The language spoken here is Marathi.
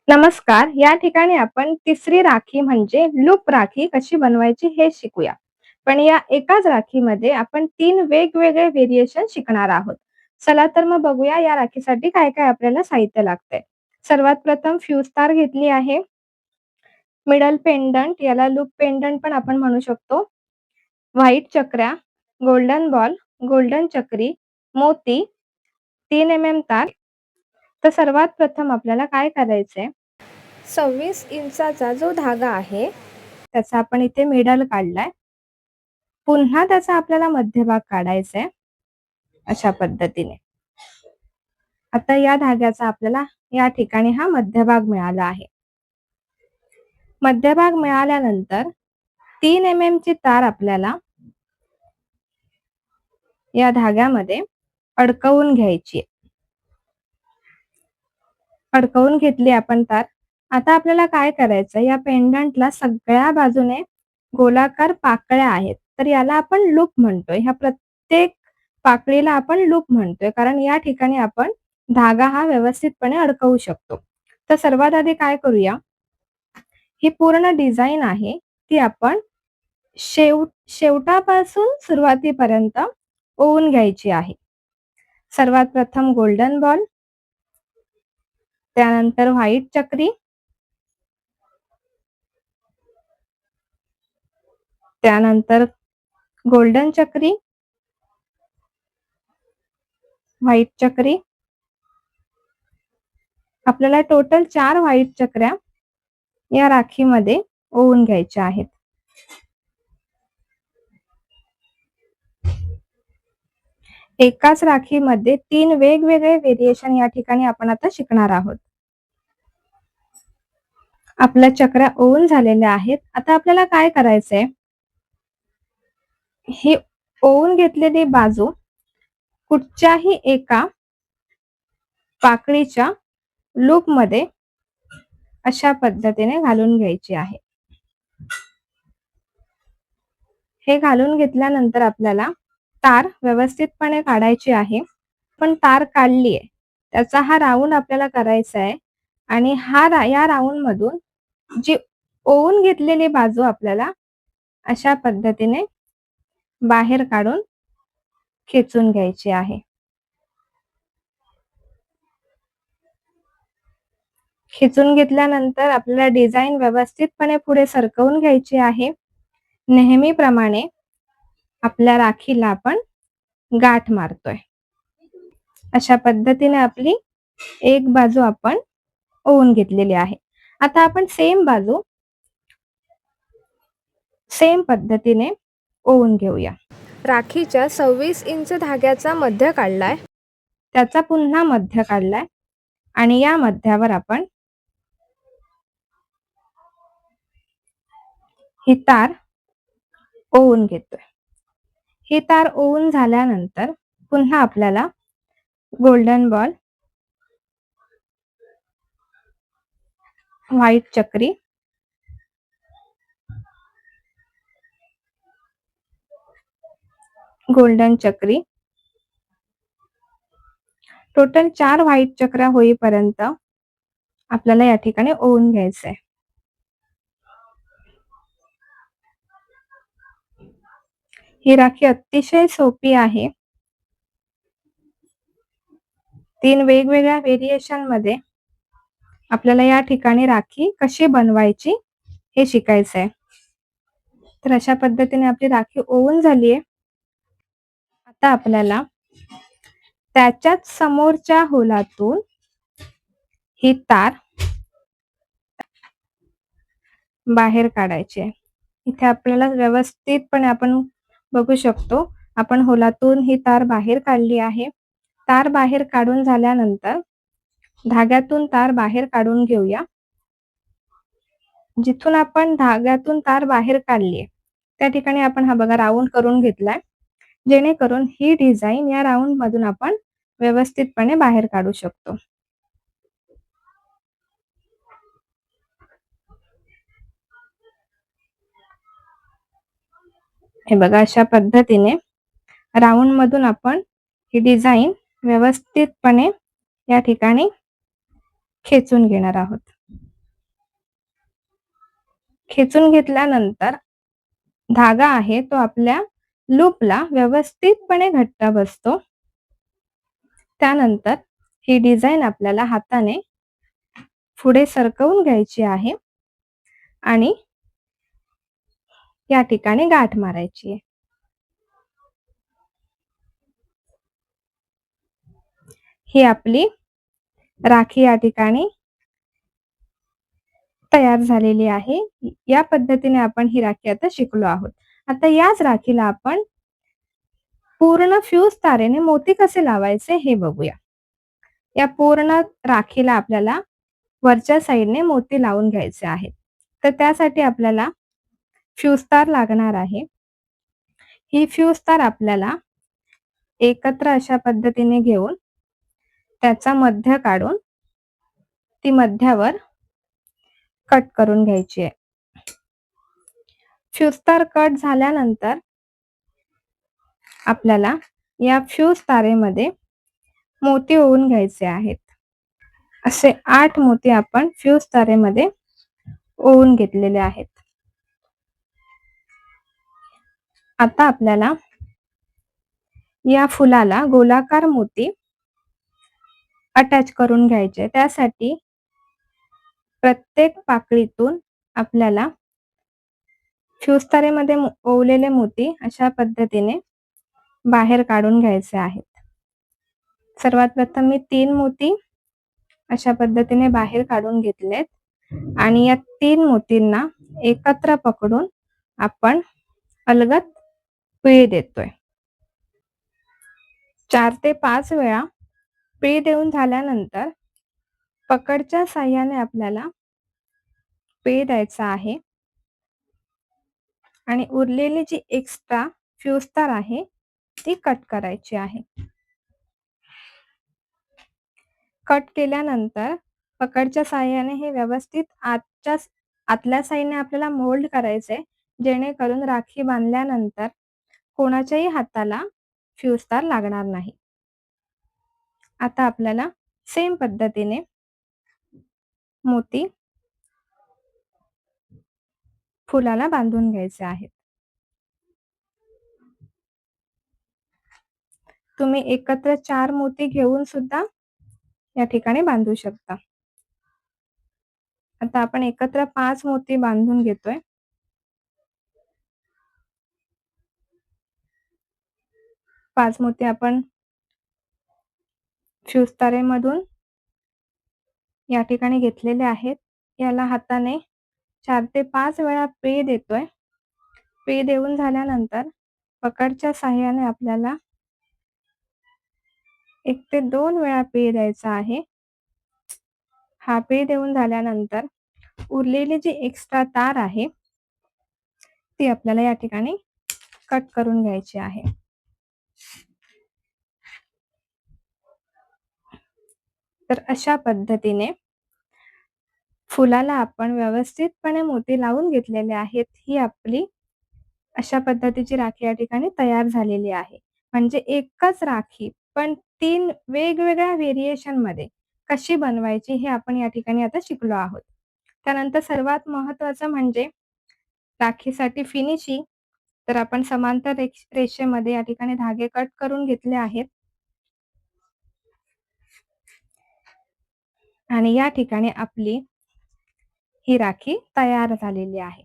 नमस्कार. या ठिकाणी आपण तिसरी राखी म्हणजे लूप राखी कशी बनवायची हे शिकूया. पण या एकाच राखीमध्ये आपण 3 वेगवेगळे व्हेरिएशन शिकणार आहोत. चला तर मग बघूया या राखीसाठी काय-काय आपल्याला साहित्य लागतंय. सर्वात प्रथम फ्यूज तार घेतली आहे. मिडल पेंडंट याला लूप पेंडंट पण आपण म्हणू शकतो. व्हाईट चकऱ्या, गोल्डन बॉल, गोल्डन चक्री, मोती, 3 तार. तर सर्वात प्रथम आपल्याला काय करायचंय 26 इंचाचा जो धागा आहे, त्याचा आपण इथे मिडल काढलाय. पुन्हा त्याचा आपल्याला मध्यभाग काढायचा आहे, अशा पद्धतीने. आता या धाग्याचा आपल्याला या ठिकाणी हा मध्यभाग मिळाला आहे. मध्यभाग मिळाल्यानंतर 3 ची तार आपल्याला या धाग्यामध्ये अडकवून घ्यायची आहे. अडकवून घेतली आपण तार. आता आपल्याला काय करायचं या पेंडंटला सगळ्या बाजूने गोलाकार पाकळ्या आहेत. तर याला आपण लूप म्हणतोय. ह्या प्रत्येक पाकळीला आपण लूप म्हणतोय कारण या ठिकाणी आपण धागा हा व्यवस्थितपणे अडकवू शकतो. तर सर्वात आधी काय करूया, ही पूर्ण डिझाइन आहे ती आपण शेवटापासून सुरुवातीपर्यंत ओवून घ्यायची आहे. सर्वात प्रथम गोल्डन बॉल, त्यानंतर व्हाईट चक्री, त्यानंतर गोल्डन चक्री, व्हाईट चक्री. आपल्याला टोटल 4 व्हाईट चक्र्या या राखीमध्ये ओवून घ्यायच्या आहेत. एकाच राखीमध्ये 3 वेगवेगळे व्हेरिएशन या ठिकाणी आपण आता शिकणार आहोत. आपल्या चक्रा ओवून झालेल्या आहेत. आता आपल्याला काय करायचंय, ही ओवून घेतलेली बाजू कुठच्याही एका पाकळीच्या लूप मध्ये अशा पद्धतीने घालून घ्यायची आहे. हे घालून घेतल्यानंतर आपल्याला तार व्यवस्थितपणे काढायची आहे. पण तार काढली आहे, त्याचा हा राऊंड आपल्याला करायचा आहे आणि या राऊंड मधून जी ओवून घेतलेली बाजू आपल्याला अशा पद्धतीने बाहेर काढून खेचून घ्यायची आहे. खेचून घेतल्यानंतर आपल्याला डिझाइन व्यवस्थितपणे पुढे सरकवून घ्यायची आहे. नेहमीप्रमाणे आपल्या राखीला आपण गाठ मारतोय. अशा पद्धतीने आपली एक बाजू आपण ओवून घेतलेली आहे. आता आपण सेम बाजू सेम पद्धतीने ओवून घेऊया. राखीच्या 26 इंच धाग्याचा मध्य काढलाय, त्याचा पुन्हा मध्य काढलाय आणि या मध्यावर आपण ही तार ओवून घेतोय. ही तार ओवून झाल्यानंतर पुन्हा आपल्याला गोल्डन बॉल, व्हाईट चक्री, गोल्डन चक्री, टोटल 4 व्हाईट चक्रा होईपर्यंत आपल्याला या ठिकाणी ओवून घ्यायचंय. ही राखी अतिशय सोपी आहे. 3 वेगवेगळ्या व्हेरिएशन मध्ये आपल्याला या ठिकाणी राखी कशी बनवायची हे शिकायचंय. तर अशा पद्धतीने आपली राखी ओवून झालीये. आता आपल्याला त्याच्याच समोरच्या होलातून ही तार बाहेर काढायची आहे. इथे आपल्याला व्यवस्थितपणे आपण बघू शकतो, आपण होलातून ही तार बाहेर काढली आहे. तार बाहेर काढून झाल्यानंतर धाग्यातून तार बाहेर काढून घेऊया. जिथून आपण धाग्यातून तार बाहेर काढली त्या ठिकाणी आपण हा बघा राऊंड करून घेतलाय, जेणेकरून ही डिझाइन या राऊंड मधून आपण व्यवस्थितपणे बाहेर काढू शकतो. हे बघा अशा पद्धतीने राऊंड मधून आपण ही डिझाइन व्यवस्थितपणे या ठिकाणी खेचून घेणार आहोत. खेचून घेतल्यानंतर धागा आहे तो आपल्या लूपला व्यवस्थितपणे घट्ट बसतो. त्यानंतर ही डिझाइन आपल्याला हाताने पुढे सरकवून घ्यायची आहे आणि या ठिकाणी गाठ मारायची आहे. ही आपली राखी या ठिकाणी तयार झालेली आहे. या पद्धतीने आपण ही राखी आता शिकलो आहोत. आता याच राखीला आपण पूर्ण फ्यूज तारेने मोती कसे लावायचे हे बघूया. या पूर्ण राखीला आपल्याला वरच्या साइडने मोती लावून घ्यायचे आहेत. तर त्यासाठी आपल्याला फ्यूज तार लागणार आहे. ही फ्यूज तार आपल्याला एकत्र अशा पद्धतीने घेऊन त्याचा मध्य काढून ती मध्यावर कट करून घ्यायची आहे. फ्यूज तार कट झाल्यानंतर आपल्याला या फ्यूज तारेमध्ये मोती ओवून घ्यायचे आहेत. असे 8 मोती आपण फ्यूज तारेमध्ये ओवून घेतलेले आहेत. आता आपल्याला या फुलाला गोलाकार मोती अटॅच करून घ्यायचे. त्यासाठी प्रत्येक पाकळीतून आपल्याला फ्यूज तारेमध्ये ओवलेले मोती अशा पद्धतीने बाहेर काढून घ्यायचे आहेत. सर्वात प्रथम मी 3 मोती अशा पद्धतीने बाहेर काढून घेतलेत आणि या 3 मोतींना एकत्र पकडून आपण अलगद पिळी देतोय. 4 ते 5 वेळा पिळी देऊन झाल्यानंतर पकडच्या साहाय्याने आपल्याला पिळी द्यायचा आहे आणि उरलेली जी एक्स्ट्रा फ्यूज तार आहे ती कट करायची आहे. कट केल्यानंतर पकडच्या साहाय्याने हे व्यवस्थित आतल्या साईडने आपल्याला मोल्ड करायचे, जेणेकरून राखी बांधल्यानंतर कोणाच्याही हाताला फ्यूज तार लागणार नाही. आता आपल्याला सेम पद्धतीने मोती फुलाला बांधून घ्यायचे आहेत. तुम्ही एकत्र 4 मोती घेऊन सुद्धा या ठिकाणी बांधू शकता. आता आपण एकत्र 5 मोती बांधून घेतोय. 5 मोती आपण फ्यूज तारेमधून या ठिकाणी घेतलेले आहेत. याला हाताने 4 ते 5 वेळा पिळी देतोय. पिळी देऊन झाल्यानंतर पकडच्या साहाय्याने आपल्याला 1 ते 2 वेळा पिळी द्यायचा आहे. हा पिळी देऊन झाल्यानंतर उरलेली जी एक्स्ट्रा तार आहे ती आपल्याला या ठिकाणी कट करून घ्यायची आहे. तर अशा पद्धतीने फुलाला आपण व्यवस्थितपणे मोती लावून घेतलेले आहेत. ही आपली अशा पद्धतीची राखी या ठिकाणी तयार झालेली आहे. म्हणजे एकच राखी पण 3 वेगवेगळ्या व्हेरिएशनमध्ये कशी बनवायची हे आपण या ठिकाणी आता शिकलो आहोत. त्यानंतर सर्वात महत्त्वाचं म्हणजे राखीसाठी फिनिशिंग. तर आपण समांतर रेषेमध्ये या ठिकाणी धागे कट करून घेतले आहेत आणि या ठिकाणी आपली ही राखी तयार झालेली आहे.